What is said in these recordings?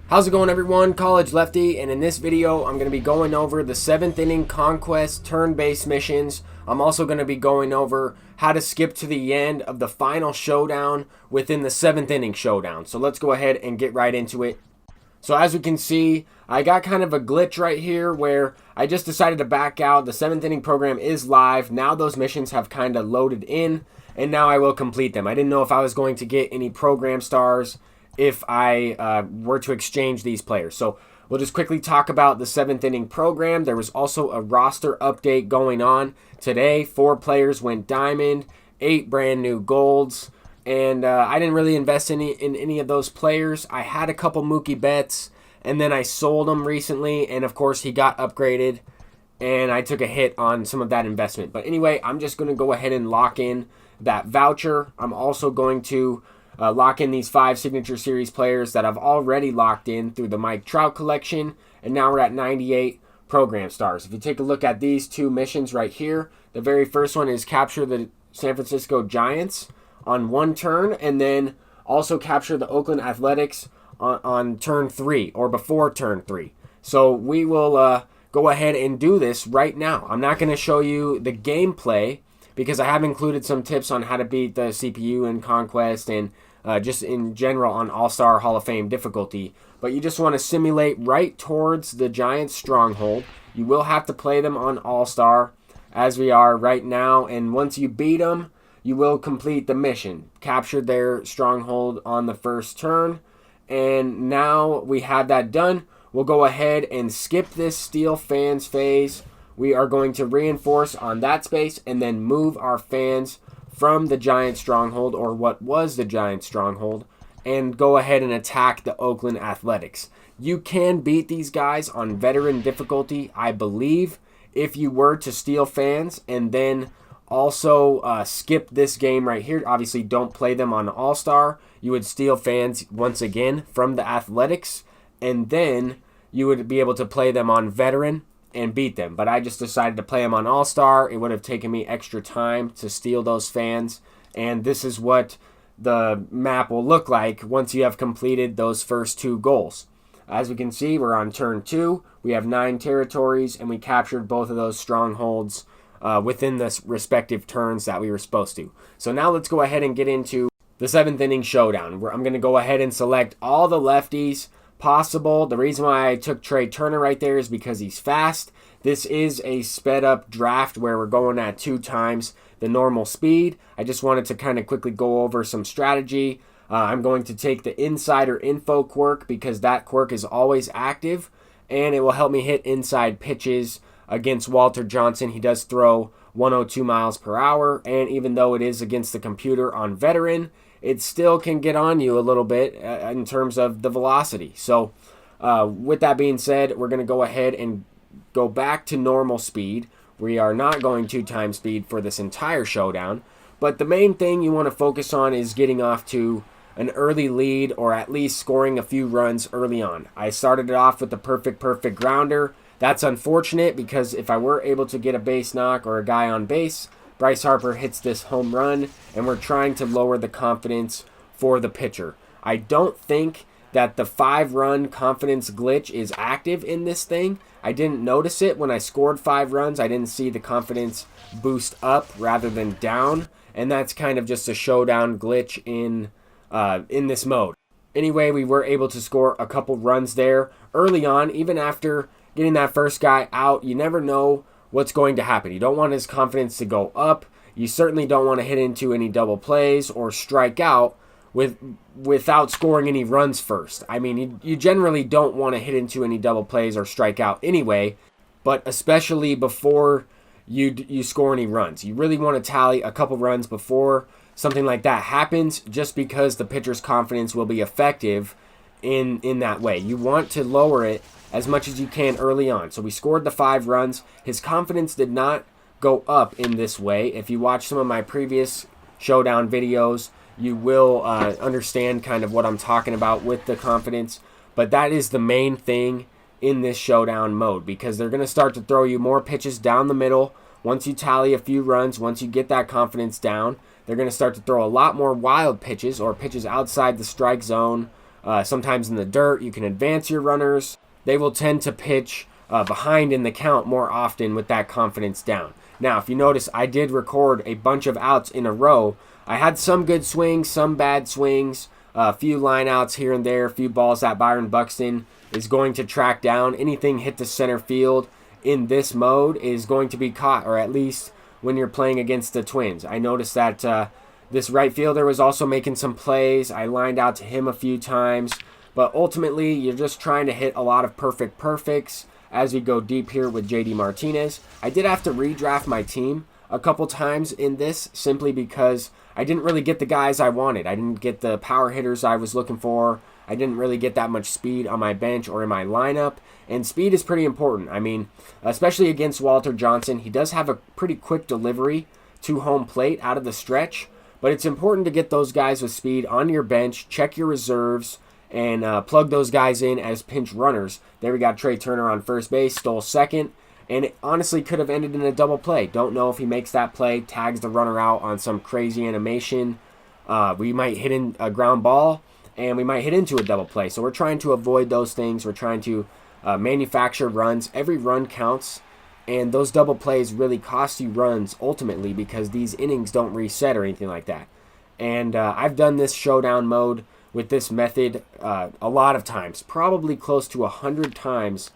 How's it going, everyone? College Lefty, and in this video I'm going to be going over the 7th inning Conquest turn-based missions. I'm also going to be going over how to skip to the end of the final showdown within the 7th inning showdown. So let's go ahead and get right into it. So as we can see, I got kind of a glitch right here where I just decided to back out. The 7th inning program is live. Now those missions have kind of loaded in, and now I will complete them. I didn't know if I was going to get any program stars if I were to exchange these players. So we'll just quickly talk about the 7th inning program. There was also a roster update going on today. 4 players went diamond, 8 brand new golds, and I didn't really invest in any of those players. I had a couple Mookie Betts, and then I sold him recently, and of course he got upgraded, and I took a hit on some of that investment. But anyway, I'm just going to go ahead and lock in that voucher. I'm also going to lock in these 5 Signature Series players that I've already locked in through the Mike Trout collection, and now we're at 98 program stars. If you take a look at these 2 missions right here, the very first one is capture the San Francisco Giants on 1 turn, and then also capture the Oakland Athletics on turn 3 or before turn 3. So we will go ahead and do this right now. I'm not going to show you the gameplay because I have included some tips on how to beat the CPU in Conquest and just in general on All-Star Hall of Fame difficulty. But you just want to simulate right towards the Giants' stronghold. You will have to play them on All-Star as we are right now. And once you beat them, you will complete the mission. Capture their stronghold on the first turn. And now we have that done. We'll go ahead and skip this steal fans phase. We are going to reinforce on that space and then move our fans from the Giant stronghold, or what was the Giant stronghold, and go ahead and attack the Oakland Athletics. You can beat these guys on veteran difficulty, I believe, if you were to steal fans and then also skip this game right here. Obviously, don't play them on All-Star. You would steal fans once again from the Athletics, and then you would be able to play them on veteran and beat them. But I just decided to play them on All-Star. It would have taken me extra time to steal those fans, and this is what the map will look like once you have completed those first 2 goals. As we can see, we're on turn 2. We have 9 territories, and we captured both of those strongholds within the respective turns that we were supposed to. So now let's go ahead and get into the 7th inning showdown, where I'm going to go ahead and select all the lefties possible. The reason why I took Trey Turner right there is because he's fast. This is a sped up draft where we're going at 2 times the normal speed. I just wanted to kind of quickly go over some strategy. I'm going to take the insider info quirk because that quirk is always active, and it will help me hit inside pitches against Walter Johnson. He does throw 102 miles per hour, and even though it is against the computer on veteran, it still can get on you a little bit in terms of the velocity. So with that being said, we're going to go ahead and go back to normal speed. We are not going 2 times speed for this entire showdown, but the main thing you want to focus on is getting off to an early lead, or at least scoring a few runs early on. I started it off with the perfect grounder. That's unfortunate because if I were able to get a base knock or a guy on base, Bryce Harper hits this home run, and we're trying to lower the confidence for the pitcher. I don't think that the 5-run confidence glitch is active in this thing. I didn't notice it when I scored 5 runs. I didn't see the confidence boost up rather than down, and that's kind of just a showdown glitch in this mode. Anyway, we were able to score a couple runs there early on. Even after getting that first guy out, you never know what's going to happen. You don't want his confidence to go up. You certainly don't want to hit into any double plays or strike out without scoring any runs first. I mean, you generally don't want to hit into any double plays or strike out anyway, but especially before you score any runs. You really want to tally a couple runs before something like that happens, just because the pitcher's confidence will be effective in that way. You want to lower it as much as you can early on. So we scored the 5 runs. His confidence did not go up in this way. If you watch some of my previous showdown videos, you will understand kind of what I'm talking about with the confidence. But that is the main thing in this showdown mode, because they're going to start to throw you more pitches down the middle. Once you tally a few runs, once you get that confidence down, they're going to start to throw a lot more wild pitches, or pitches outside the strike zone, sometimes in the dirt. You can advance your runners. They will tend to pitch behind in the count more often with that confidence down. Now, if you notice, I did record a bunch of outs in a row. I had some good swings, some bad swings, a few line outs here and there, a few balls that Byron Buxton is going to track down. Anything hit to center field in this mode is going to be caught, or at least when you're playing against the Twins. I noticed that this right fielder was also making some plays. I lined out to him a few times, but ultimately you're just trying to hit a lot of perfects as we go deep here with JD Martinez. I did have to redraft my team a couple times in this simply because I didn't really get the guys I wanted. I didn't get the power hitters I was looking for. I didn't really get that much speed on my bench or in my lineup, and speed is pretty important. I mean, especially against Walter Johnson, he does have a pretty quick delivery to home plate out of the stretch, but it's important to get those guys with speed on your bench, check your reserves, and plug those guys in as pinch runners. There we got Trey Turner on first base, stole second, and it honestly could have ended in a double play. Don't know if he makes that play, tags the runner out on some crazy animation. We might hit in a ground ball, and we might hit into a double play. So we're trying to avoid those things. We're trying to manufacture runs. Every run counts, and those double plays really cost you runs ultimately because these innings don't reset or anything like that. And I've done this showdown mode with this method a lot of times, probably close to 100 times,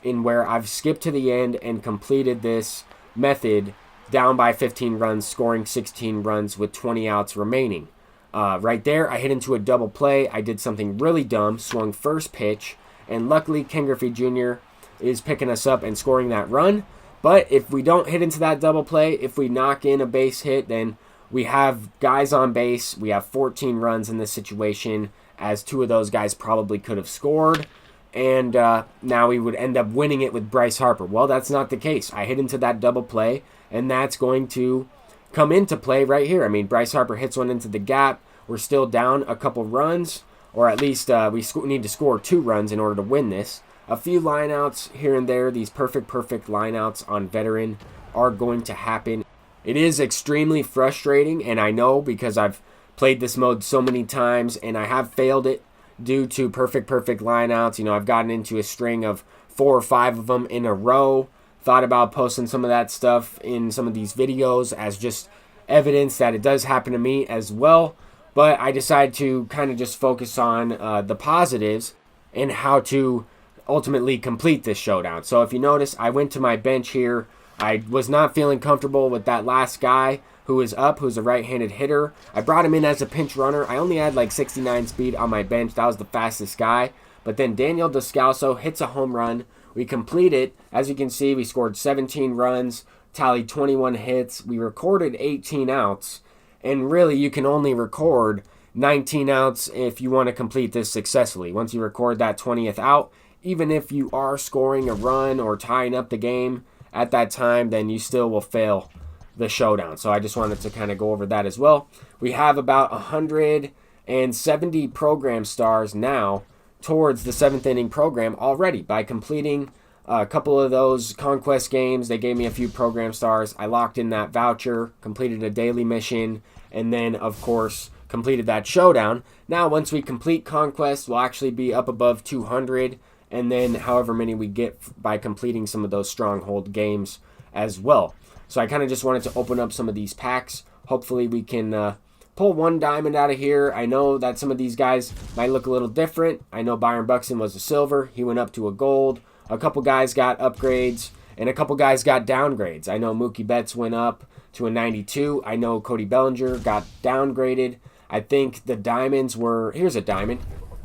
in where I've skipped to the end and completed this method down by 15 runs, scoring 16 runs with 20 outs remaining. Right there, I hit into a double play. I did something really dumb, swung first pitch, and luckily Ken Griffey Jr. is picking us up and scoring that run. But if we don't hit into that double play, if we knock in a base hit, then we have guys on base. We have 14 runs in this situation, as 2 of those guys probably could have scored. And now we would end up winning it with Bryce Harper. Well, that's not the case. I hit into that double play, and that's going to come into play right here. I mean, Bryce Harper hits one into the gap. We're still down a couple runs, or at least we need to score 2 runs in order to win this. A few lineouts here and there. These perfect lineouts on veteran are going to happen. It is extremely frustrating, and I know because I've played this mode so many times, and I have failed it due to perfect lineouts. You know, I've gotten into a string of 4 or 5 of them in a row. Thought about posting some of that stuff in some of these videos as just evidence that it does happen to me as well. But I decided to kind of just focus on the positives and how to ultimately complete this showdown. So if you notice, I went to my bench here. I was not feeling comfortable with that last guy who is up, who's a right-handed hitter. I brought him in as a pinch runner. I only had like 69 speed on my bench. That was the fastest guy. But then Daniel Descalso hits a home run. We complete it. As you can see, we scored 17 runs, tallied 21 hits. We recorded 18 outs. And really, you can only record 19 outs if you want to complete this successfully. Once you record that 20th out, even if you are scoring a run or tying up the game at that time, then you still will fail the showdown. So I just wanted to kind of go over that as well. We have about 170 program stars now towards the 7th inning program already. By completing a couple of those Conquest games, they gave me a few program stars. I locked in that voucher, completed a daily mission, and then, of course, completed that showdown. Now, once we complete Conquest, we'll actually be up above 200, and then however many we get by completing some of those stronghold games as well. So I kind of just wanted to open up some of these packs. Hopefully we can pull 1 diamond out of here. I know that some of these guys might look a little different. I know Byron Buxton was a silver. He went up to a gold. A couple guys got upgrades, and a couple guys got downgrades. I know Mookie Betts went up to a 92. I know Cody Bellinger got downgraded. I think the diamonds were... Here's a diamond.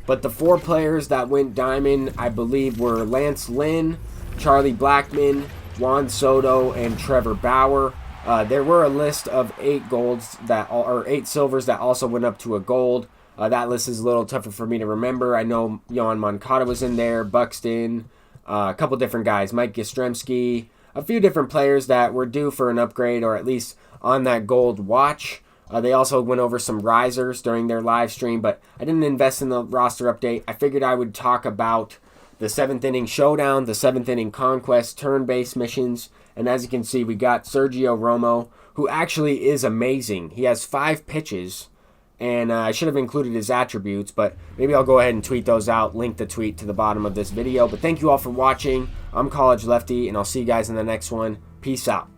But the 4 players that went diamond, I believe, were Lance Lynn, Charlie Blackmon, Juan Soto, and Trevor Bauer. There were a list of 8 golds or 8 silvers that also went up to a gold. That list is a little tougher for me to remember. I know Yohan Moncada was in there, Buxton, a couple different guys, Mike Yastrzemski, a few different players that were due for an upgrade or at least on that gold watch. They also went over some risers during their live stream, but I didn't invest in the roster update. I figured I would talk about the 7th inning showdown, the 7th inning conquest, turn-based missions, and as you can see, we got Sergio Romo, who actually is amazing. He has 5 pitches, and I should have included his attributes, but maybe I'll go ahead and tweet those out, link the tweet to the bottom of this video. But thank you all for watching. I'm College Lefty, and I'll see you guys in the next one. Peace out.